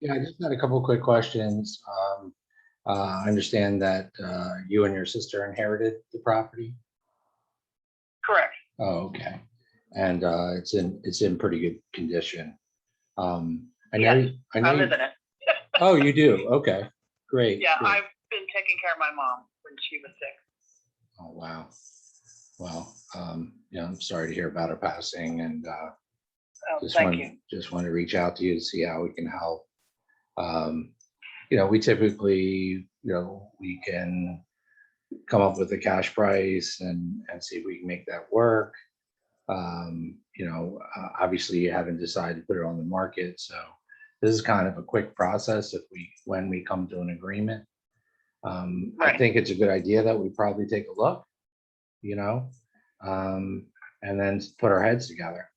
Yeah, I just had a couple of quick questions. I understand that you and your sister inherited the property. Correct. Oh, okay. And it's in pretty good condition. I know, Yes, I I know. live in it. Oh, you do? Okay, great. Yeah, great. I've been taking care of my mom when she was sick. Oh, wow. Well, yeah, I'm sorry to hear about her passing, and Oh, thank you. just want to reach out to you to see how we can help. Um, we typically, we can come up with a cash price and see if we can make that work. Obviously you haven't decided to put it on the market, so this is kind of a quick process when we come to an agreement. I Right. think it's a good idea that we probably take a look, you know, and then put our heads together.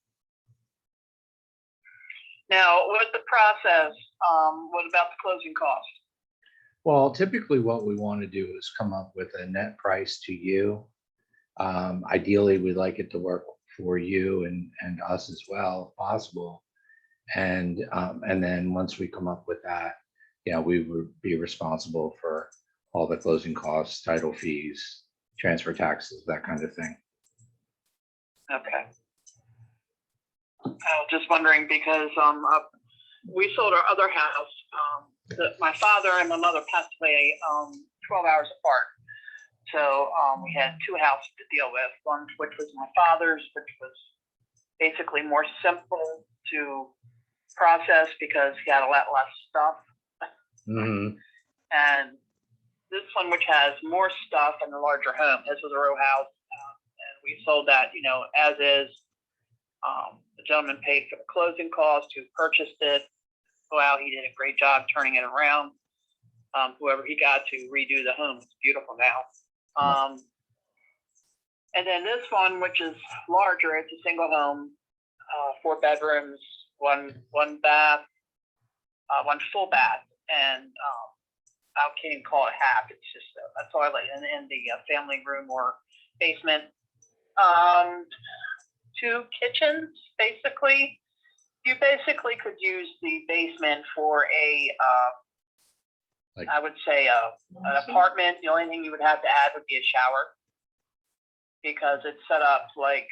Now, what's the process? What about the closing costs? Well, typically what we want to do is come up with a net price to you. Ideally, we'd like it to work for you and us as well, if possible. And then once we come up with that, we would be responsible for all the closing costs, title fees, transfer taxes, that kind of thing. Okay. I was just wondering because we sold our other house. My father and my mother passed away 12 hours apart. So we had two houses to deal with, one which was my father's, which was basically more simple to process because he had a lot less stuff. Mm-hmm. And this one, which has more stuff and a larger home. This was a row house, and we sold that, as is. The gentleman paid for the closing costs who purchased it. Wow, he did a great job turning it around. Whoever he got to redo the home, it's beautiful now. And then this one, which is larger, it's a single home, 4 bedrooms, one bath, one full bath, and I can't even call it half. It's just a toilet in the family room or basement. 2 kitchens, basically. You basically could use the basement for I would say an apartment. The only thing you would have to add would be a shower because it's set up like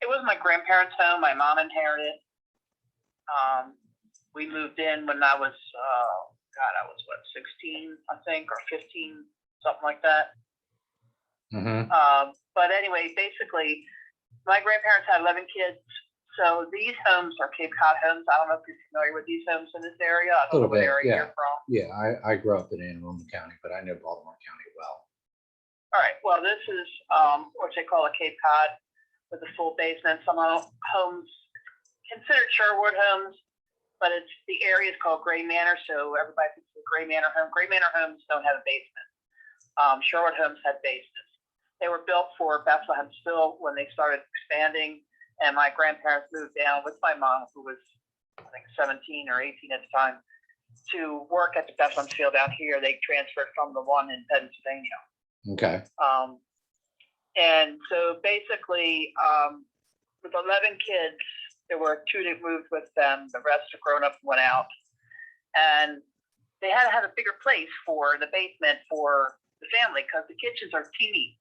it was my grandparents' home. My mom inherited. We moved in when I was I was 16, I think, or 15, something like that. Mm-hmm. But anyway, basically, my grandparents had 11 kids. So these homes are Cape Cod homes. I don't know if you're familiar with these homes in this area. I don't know what area you're from. Yeah, I grew up in Anne Arundel County, but I know Baltimore County well. All right. Well, this is what they call a Cape Cod with a full basement. Some homes considered Sherwood homes, but the area is called Gray Manor, so everybody thinks it's a Gray Manor home. Gray Manor homes don't have a basement. Sherwood homes had basements. They were built for Bethlehemsville when they started expanding. And my grandparents moved down with my mom, who was, I think, 17 or 18 at the time, to work at the Bethlehemsville down here. They transferred from the one in Pennsylvania. Okay. And so basically, with 11 kids, there were 2 that moved with them. The rest are grown up and went out. And they had to have a bigger place for the basement for the family because the kitchens are teeny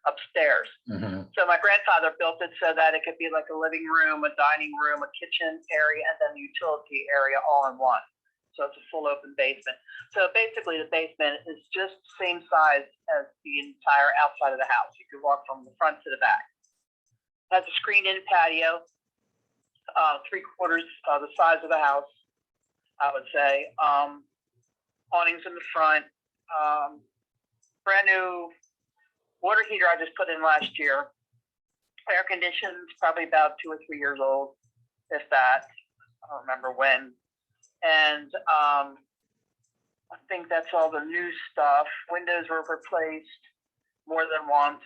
upstairs. Mm-hmm. So my grandfather built it so that it could be like a living room, a dining room, a kitchen area, and then the utility area all in one. So it's a full open basement. So basically the basement is just the same size as the entire outside of the house. You could walk from the front to the back. It has a screened-in patio, 3/4 the size of the house, I would say. Awnings in the front, brand new water heater I just put in last year. Air conditioned, probably about 2 or 3 years old, if that. I don't remember when. And I think that's all the new stuff. Windows were replaced more than once.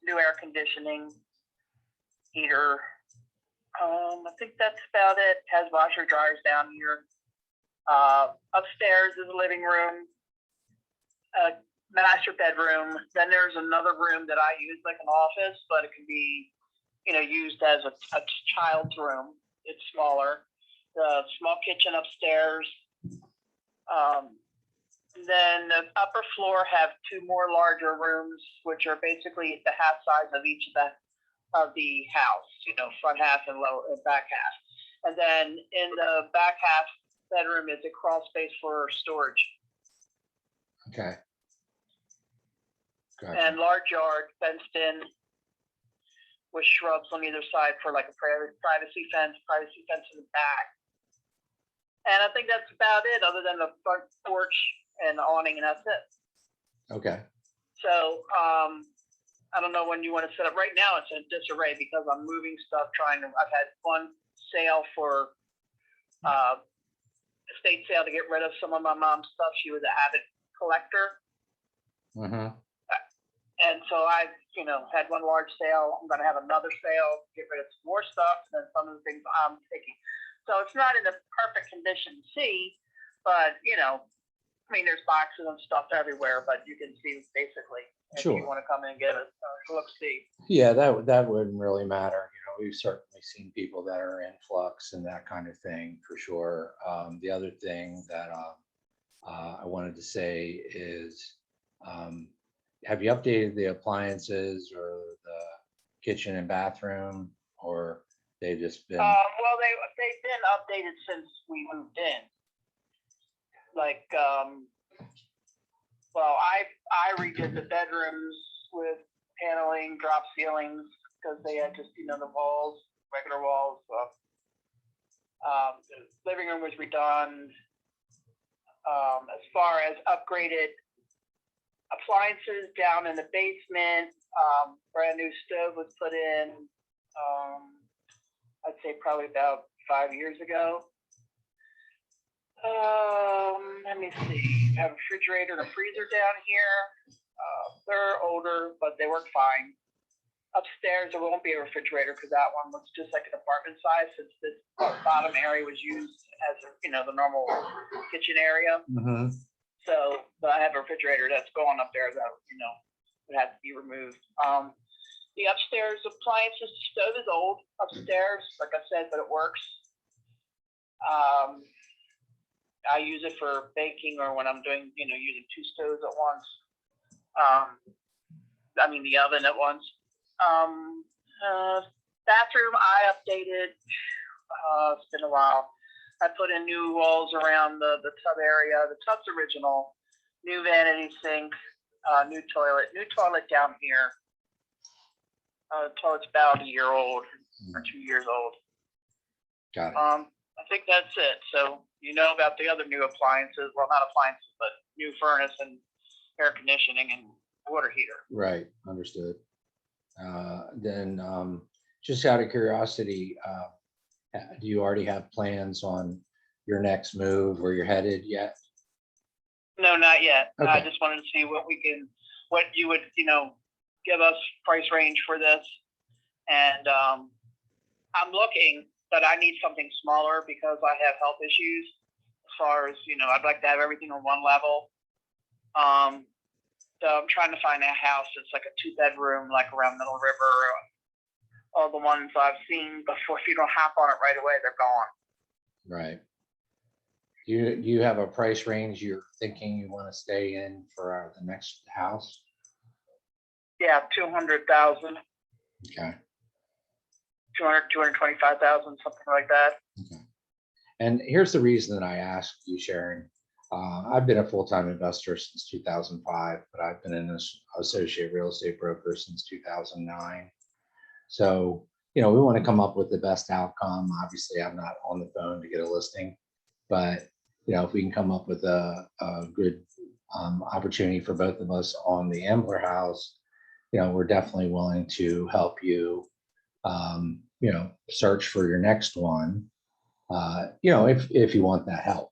New air conditioning, heater. I think that's about it. Has washer dryers down here. Upstairs is a living room. Master bedroom. Then there's another room that I use like an office, but it can be, used as a child's room it's smaller. The small kitchen upstairs. Then the upper floor have two more larger rooms, which are basically the half size of each of the house, front half and back half. And then in the back half bedroom is a crawl space for storage. Okay. Gotcha. And large yard fenced in with shrubs on either side for like a privacy fence in the back. And I think that's about it, other than the front porch and the awning, and that's it. Okay. So I don't know when you want to set up. Right now it's in disarray because I'm moving stuff, I've had one sale for estate sale to get rid of some of my mom's stuff. She was an avid collector. Mm-hmm. And so I've, had one large sale. I'm going to have another sale, get rid of some more stuff, and then some of the things I'm taking. So it's not in a perfect condition to see, but, there's boxes and stuff everywhere, but you can see basically if Sure. you want to come in and get it. Look, see. Yeah, that wouldn't really matter. We've certainly seen people that are in flux and that kind of thing for sure. The other thing that I wanted to say is, have you updated the appliances or the kitchen and bathroom, or they've just been? Well, they've been updated since we moved in. Like, I redid the bedrooms with paneling, drop ceilings, because they had just, the walls, regular walls. The living room was redone. As far as upgraded appliances down in the basement, brand new stove was put in, I'd say probably about 5 years ago. Let me see. I have a refrigerator and a freezer down here. They're older, but they work fine. Upstairs, there won't be a refrigerator because that one was just like an apartment size, since this bottom area was used as the normal kitchen area. Mm-hmm. So, but I have a refrigerator that's going up there that would have to be removed. The upstairs appliances, the stove is old upstairs, like I said, but it works. I use it for baking or when I'm doing, using two stoves at once. The oven at once. Bathroom, I updated. It's been a while. I put in new walls around the tub area. The tub's original. New vanity sink, new toilet down here. The toilet's about a year old or 2 years old. Got it. I think that's it. So about the other new appliances. Well, not appliances, but new furnace and air conditioning and water heater. Right. Understood. Then just out of curiosity, do you already have plans on your next move, where you're headed yet? No, not yet. Okay. I just wanted to see what you would, give us price range for this. And I'm looking, but I need something smaller because I have health issues. As far as, I'd like to have everything on one level. So I'm trying to find a house that's like a 2-bedroom, like around Middle River. All the ones I've seen before, if you don't hop on it right away, they're gone. Right. Do you have a price range you're thinking you want to stay in for the next house? Yeah, 200,000. Okay. 225,000, something like that. Okay. And here's the reason that I asked you, Sharon. I've been a full-time investor since 2005, but I've been an associate real estate broker since 2009. So, we want to come up with the best outcome. Obviously, I'm not on the phone to get a listing, but, if we can come up with a good opportunity for both of us on the Ambler house, we're definitely willing to help you, search for your next one, if you want that help.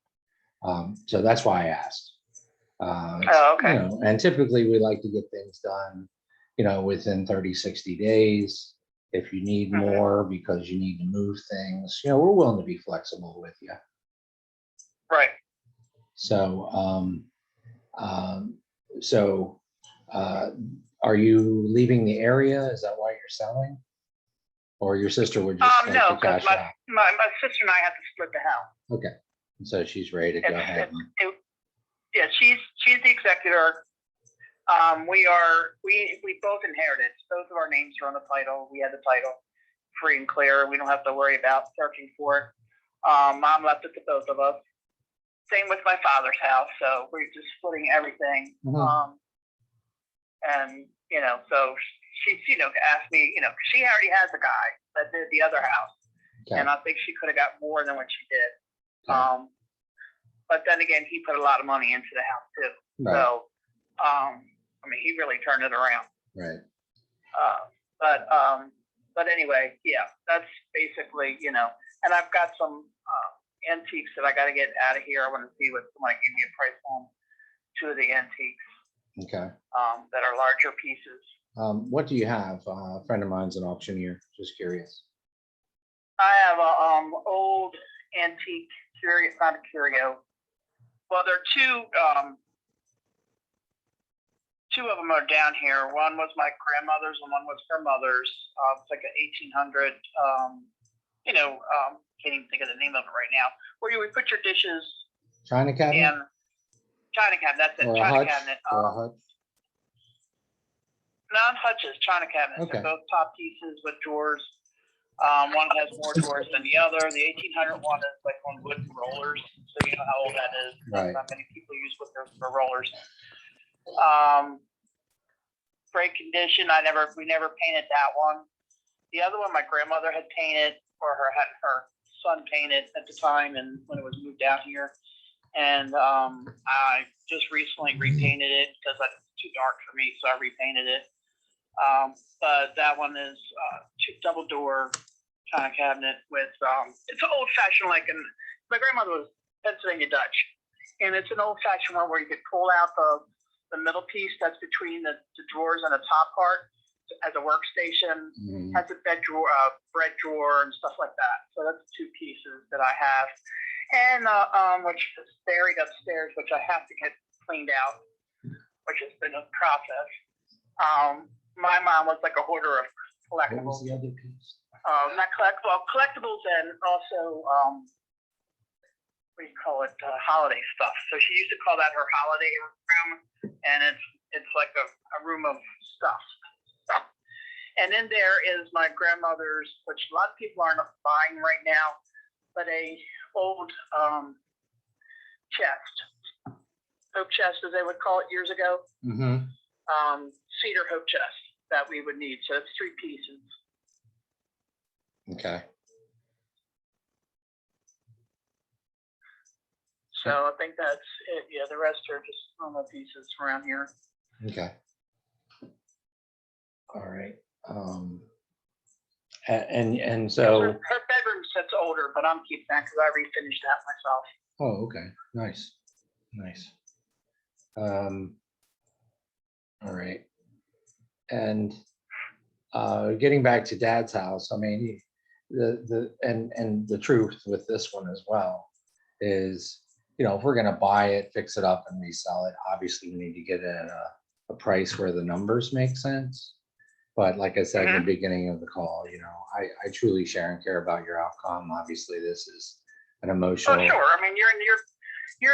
So that's why I asked. Okay. And typically we like to get things done, within 30, 60 days. If you need more because you need to move things, we're willing to be flexible with you. Right. So, are you leaving the area? Is that why you're selling? Or your sister would just like No, to because cash out? my sister and I have to split the house. Okay, and so she's ready to go It's, ahead. yeah, she's the executor. We both inherited. Both of our names are on the title. We had the title free and clear. We don't have to worry about searching for it. Mom left it to both of us. Same with my father's house. So we're just splitting everything. Mhm. And so she, asked me, she already has a guy that did the other house, Okay. and I think she could have got more than what she did. Okay. But then again, he put a lot of money into the house too. Right. So, he really turned it around. Right. But anyway, yeah, that's basically, and I've got some antiques that I got to get out of here. I want to see what someone give me a price on 2 of the antiques. Okay. That are larger pieces. What do you have? A friend of mine's an auctioneer. Just curious. I have a old antique curio, not a curio. Well, there are two of them are down here. One was my grandmother's and one was her mother's. It's like an 1800. Can't even think of the name of it right now. Where you would put your dishes. China cabinet. And China cabinet. That's it. Or China a hutch, cabinet. or a hutch. Non hutches, China cabinets. Okay. They're both top pieces with drawers. One has more drawers than the other. The 1800 one is like on wooden rollers, so you know how old that is. Right. Not many people use with their rollers. Great condition. We never painted that one. The other one, my grandmother had painted, or had her son painted at the time, and when it was moved out here. And I just recently repainted it because it's too dark for me, so I repainted it. But that one is double door China cabinet with it's an old fashioned my grandmother was Pennsylvania Dutch, and it's an old fashioned one where you could pull out the middle piece that's between the drawers and the top part as a workstation. Mhm. Has a bread drawer and stuff like that. So that's 2 pieces that I have, and which is buried upstairs, which I have to get cleaned out, which has been a process. My mom was like a hoarder of What collectibles. was the other piece? Collectibles, and also what do you call it? Holiday stuff. So she used to call that her holiday room, and it's like a room of stuff. And then there is my grandmother's, which a lot of people aren't buying right now, but a old chest, hope chest as they would call it years ago. Mm-hmm. Cedar hope chest that we would need. So it's 3 pieces. Okay. So I think that's it. Yeah, the rest are just normal pieces around here. Okay. All right. And so. Her bedroom set's older, but I'm keeping that because I refinished that myself. Oh, okay. Nice. Nice. All right. And getting back to Dad's house, I mean, the truth with this one as well is, if we're going to buy it, fix it up and resell it, obviously we need to get it at a price where the numbers make sense. But like I said in the beginning of the call, I truly, Sharon, care about your outcome. Obviously, this is an emotional. Oh, sure. I mean, you're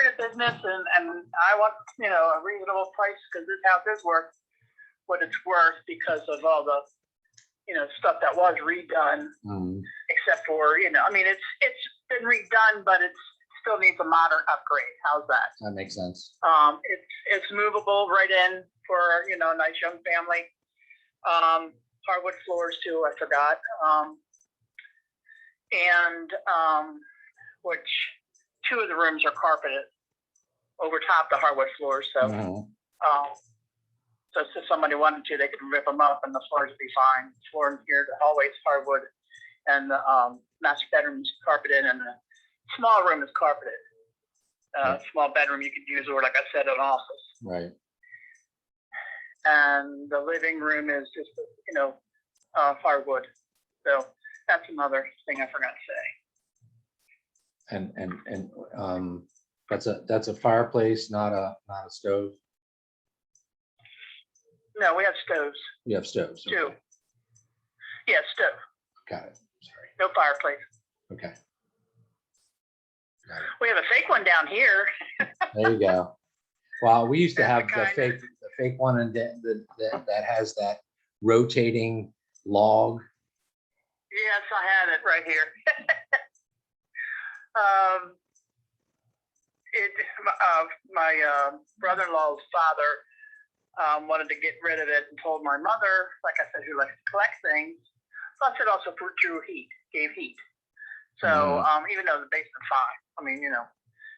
in a business, and I want a reasonable price because this house is worth what it's worth because of all the stuff that was redone. Except for I mean, it's been redone, but it still needs a modern upgrade. How's that? That makes sense. It's movable right in for a nice young family. Hardwood floors too, I forgot. Which 2 of the rooms are carpeted over top the hardwood floors. So, so if somebody wanted to, they could rip them up and the floors would be fine. The floor in here, the hallway's hardwood, and the master bedroom's carpeted, and the small room is carpeted. Small bedroom you could use, or like I said, an office. Right. And the living room is just hardwood. So that's another thing I forgot to say. And that's a fireplace, not a stove. No, we have stoves. You have stoves. Two. Yeah, stove. Got it. Sorry. No fireplace. Okay. Got it. We have a fake one down here. There you go. Well, we used to That's have the the kind fake one and that has that rotating log. Yes, I have it right here. My brother-in-law's father wanted to get rid of it and told my mother, like I said, who likes to collect things. Plus, it also drew heat, gave heat. So even though the basement's fine, I mean,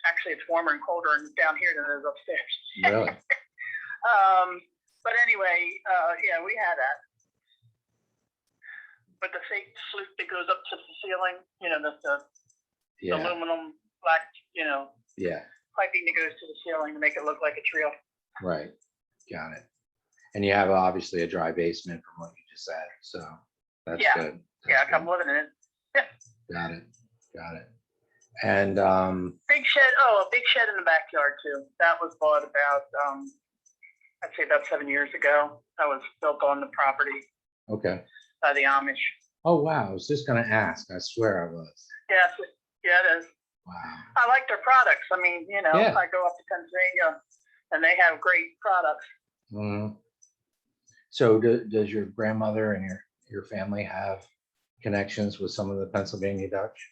actually it's warmer and colder down here than it is upstairs. Really? But anyway, yeah, we had that. But the fake flute that goes up to the ceiling, the aluminum black, Yeah. piping that goes to the ceiling to make it look like a trio. Right. Got it. And you have obviously a dry basement from what you just said. So that's good. Yeah, That's I'm living in it. Got it. Got it. And Big shed. Oh, a big shed in the backyard too. That was bought about, I'd say about 7 years ago. That was built on the property okay. by the Amish. Oh wow, I was just gonna ask. I swear I was. Yes, yeah, it is. Wow. I like their products. I mean, Yeah. I go up to Pennsylvania and they have great products. Mhm. So does your grandmother and your family have connections with some of the Pennsylvania Dutch?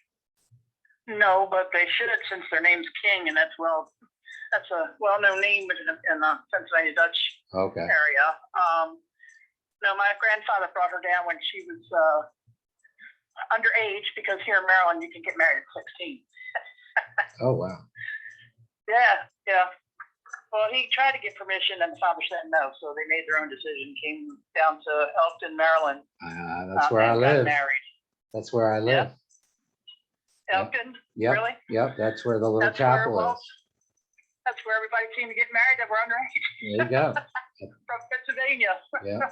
No, but they should, since their name's King, and that's a well-known name in the Pennsylvania Dutch Okay. area. No, my grandfather brought her down when she was underage, because here in Maryland you can get married at 16. Oh wow. Yeah. Well, he tried to get permission, and the father said no, so they made their own decision. Came down to Elkton, Maryland. That's where I and got live. married. That's where I live. Elkton, Yep. really? Yep. That's where the little That's where, chapel well, is. That's where everybody seemed to get married that were underage There you go. from Pennsylvania. Yeah.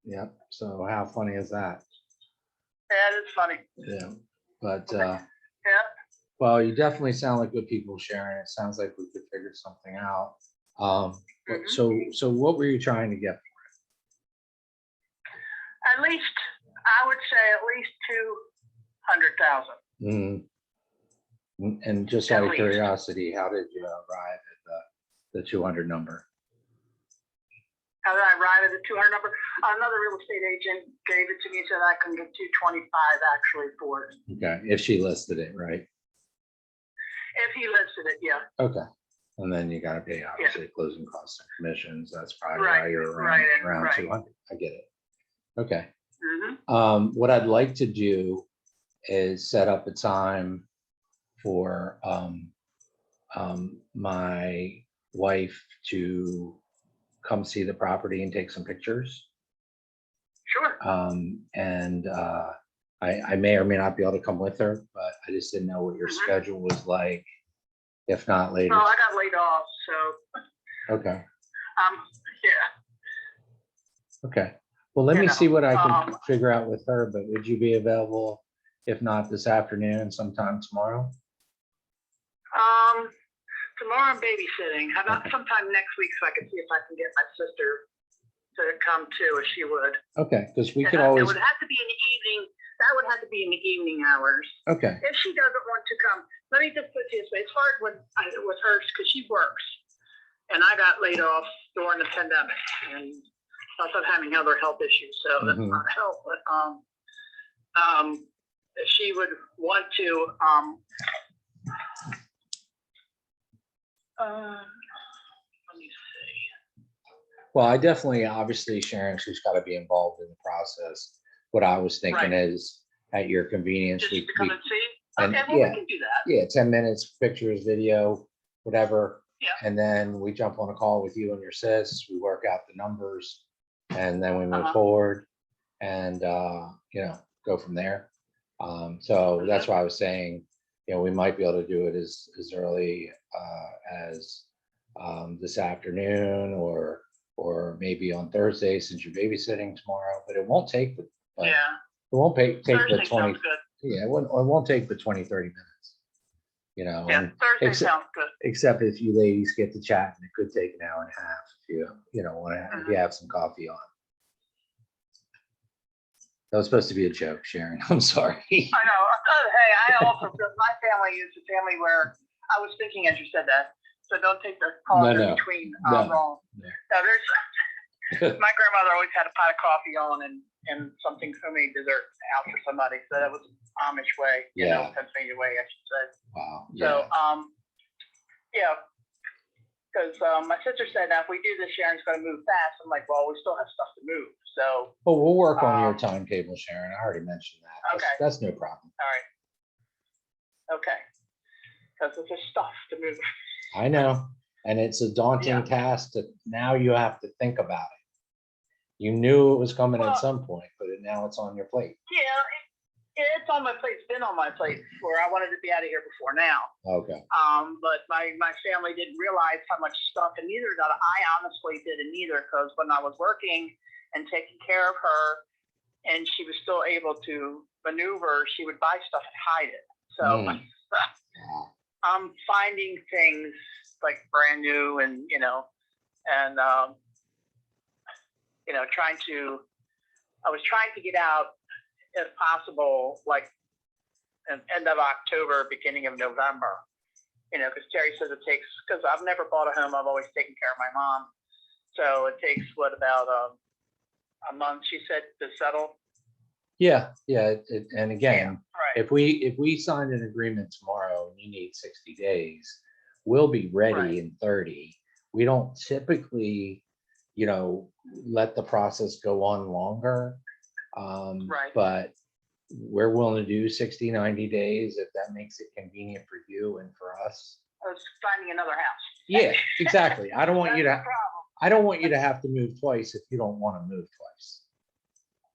Yep. So how funny is that? Yeah, it's funny. Yeah. But Yeah. well, you definitely sound like good people, Sharon. It sounds like we could figure something out. But so what were you trying to get? At least, I would say at least 200,000. And just At out of least. curiosity, how did you arrive at the 200 number? How did I arrive at the 200 number? Another real estate agent gave it to me, said I can get 225 actually for it. Okay, if she listed it, right? If he listed it, yeah. Okay. And then you got to pay obviously closing costs and commissions. That's probably Right, why you're right, around right. 200. I get it. Okay. Mm-hmm. What I'd like to do is set up a time for my wife to come see the property and take some pictures. Sure. And I may or may not be able to come with her, but I just didn't know what your schedule was like. If not later. Oh, I got laid off, so. Okay. Yeah. Okay. Well, let me see what I can figure out with her, but would you be available, if not this afternoon, sometime tomorrow? Tomorrow I'm babysitting. How about sometime next week, so I can see if I can get my sister to come too, if she would. Okay, because we could It always. would have to be in the evening. That would have to be in the evening hours. Okay. If she doesn't want to come, let me just put it this way. It's hard with her because she works, and I got laid off during the pandemic, and also having other health issues, so that's not help. But if she would want to, let me see. Well, I definitely, obviously, Sharon, she's got to be involved in the process. What I was thinking is, at your convenience, Just we to come and see? and Okay, well, yeah. we can do that. Yeah, 10 minutes, pictures, video, whatever. Yeah. And then we jump on a call with you and your sis, we work out the numbers, and then we move forward and, go from there. So that's why I was saying, we might be able to do it as early as this afternoon or maybe on Thursday, since you're babysitting tomorrow, but it won't take the, Yeah. it won't take the Thursday 20, sounds good. yeah, it won't take the 20, 30 minutes, Yeah, and Thursday sounds good. except if you ladies get to chat, and it could take an hour and a half if you want to, if you have some coffee on. That was supposed to be a joke, Sharon. I'm sorry. I know. Hey, I also, my family is a family where I was thinking as you said that, so don't take the pause in No, between no, wrong. no. No, my grandmother always had a pot of coffee on and something homemade dessert out for somebody. So that was Amish way, Yeah. Pennsylvania way, I should say. Wow. So, Yeah. yeah, because my sister said, now if we do this, Sharon's going to move fast. I'm like, well, we still have stuff to move. So, Well, we'll work on your timetable, Sharon. I already mentioned that. Okay. That's no problem. all right. Okay. Because it's just stuff to move. I know. And it's a daunting Yeah. task that now you have to think about it. You knew it was coming Well, at some point, but now it's on your plate. Yeah, it's on my plate. It's been on my plate before. I wanted to be out of here before now. Okay. But my family didn't realize how much stuff, and neither did I. Honestly didn't either, because when I was working and taking care of her, and she was still able to maneuver, she would buy stuff and hide it. So I'm finding things like brand new, and I was trying to get out if possible, like end of October, beginning of November, because Terry says it takes, because I've never bought a home. I've always taken care of my mom. So it takes about a month, she said, to settle. Yeah. And again, Right. if we signed an agreement tomorrow and you need 60 days, we'll be ready Right. in 30. We don't typically, let the process go on longer. Right. But we're willing to do 60, 90 days if that makes it convenient for you and for us. I was finding another house. Yeah, exactly. I don't want you That's to the problem. I don't want you to have to move twice if you don't want to move twice.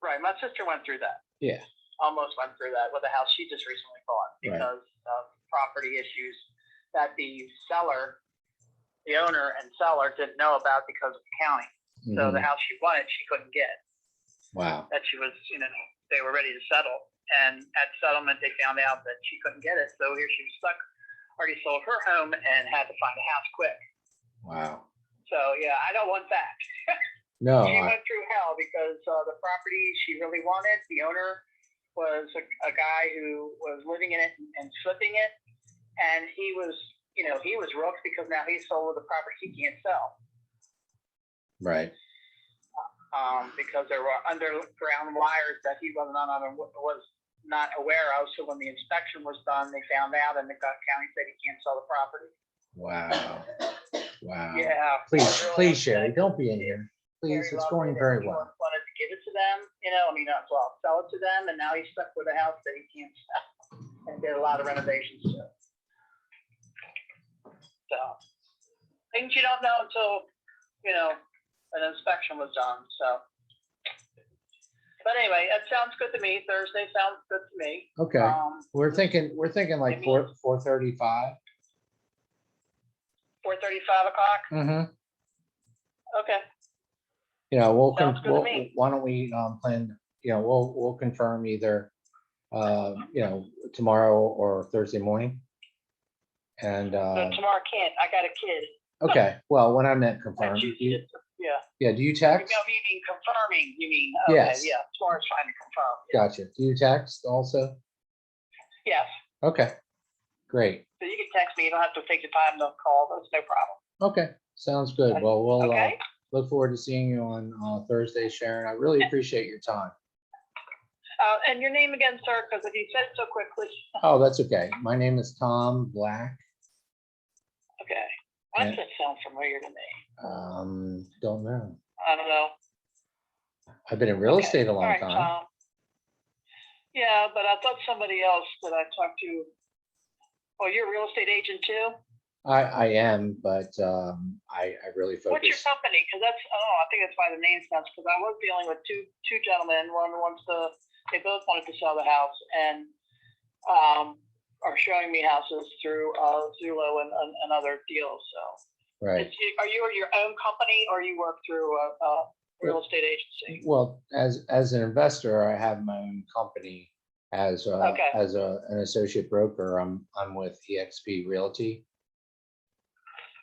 Right. My sister went through that. Yeah. Almost went through that with a house she just recently bought because of property issues that the owner and seller didn't know about because of the county. So the house she wanted, she couldn't get. Wow. That she was, they were ready to settle. And at settlement, they found out that she couldn't get it. So here she was stuck, already sold her home and had to find a house quick. Wow. So, yeah, I don't want that. No. She went through hell because the property she really wanted, the owner was a guy who was living in it and flipping it. And he was rooked because now he's sold the property he can't sell. Right. Because there were underground wires that he was not aware of. So when the inspection was done, they found out, and the county said he can't sell the property. Wow. Wow. Yeah. Please, Sherry, don't be in here. Please, it's going very well. He wanted to give it to them, sell it to them, and now he's stuck with a house that he can't sell, and did a lot of renovations to it. So things you don't know until an inspection was done. So, but anyway, that sounds good to me. Thursday sounds good to me. Okay. We're thinking like 4:35. 4:35 o'clock. Mm-hmm. Okay. Why don't we plan? We'll confirm either tomorrow or Thursday morning. And So tomorrow can't. I got a kid. Okay. Well, when I meant confirm, yeah. Do you text? No, you mean confirming. You mean okay? Yes. Yeah. Tomorrow's trying to confirm. Yeah. Gotcha. Do you text also? Yes. Okay. Great. So you can text me. You don't have to take the time to call. That's no problem. Okay. Sounds good. Well, we'll okay. Look forward to seeing you on Thursday, Sharon. I really appreciate your time. And your name again, sir, because if you said it so quickly. Oh, that's okay. My name is Tom Black. Okay. Why does that sound familiar to me? Don't know. I don't know. I've been in real estate a long right, time. Tom. Yeah, but I thought somebody else that I talked to. Oh, you're a real estate agent too? I am, but I really focus. What's your company? Because I think that's why the name sounds. Because I was dealing with two gentlemen. One wants to. They both wanted to sell the house and are showing me houses through Zillow and other deals. So, right. Are you your own company, or you work through a real estate agency? Well, as an investor, I have my own company. As an associate broker, I'm with eXp Realty.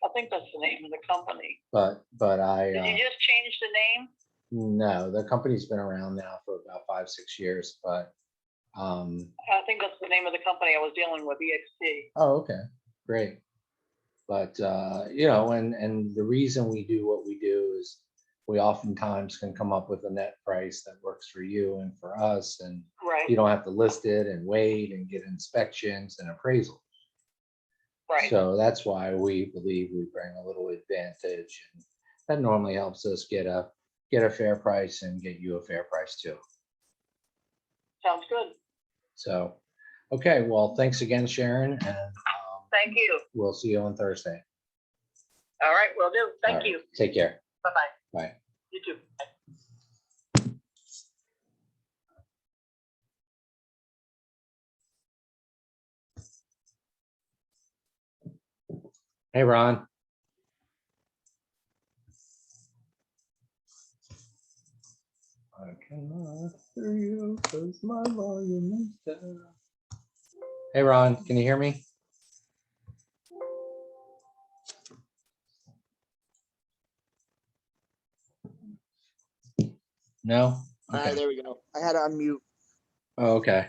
I think that's the name of the company. But I. Did you just change the name? No, the company's been around now for about 5, 6 years, but, I think that's the name of the company I was dealing with, EXT. oh, okay, great. But, and the reason we do what we do is we oftentimes can come up with a net price that works for you and for us, and Right, you don't have to list it and wait and get inspections and appraisal. right. So that's why we believe we bring a little advantage, and that normally helps us get a fair price and get you a fair price too. Sounds good. So, okay, well, thanks again, Sharon, and Thank you. we'll see you on Thursday. All right, will do. All Thank right, you. take care. Bye-bye. Bye. You too. Hey, Ron. I cannot hear you because my volume is down. Hey, Ron, can you hear me? No? All right, Okay. there we go. I had to unmute. Oh, okay.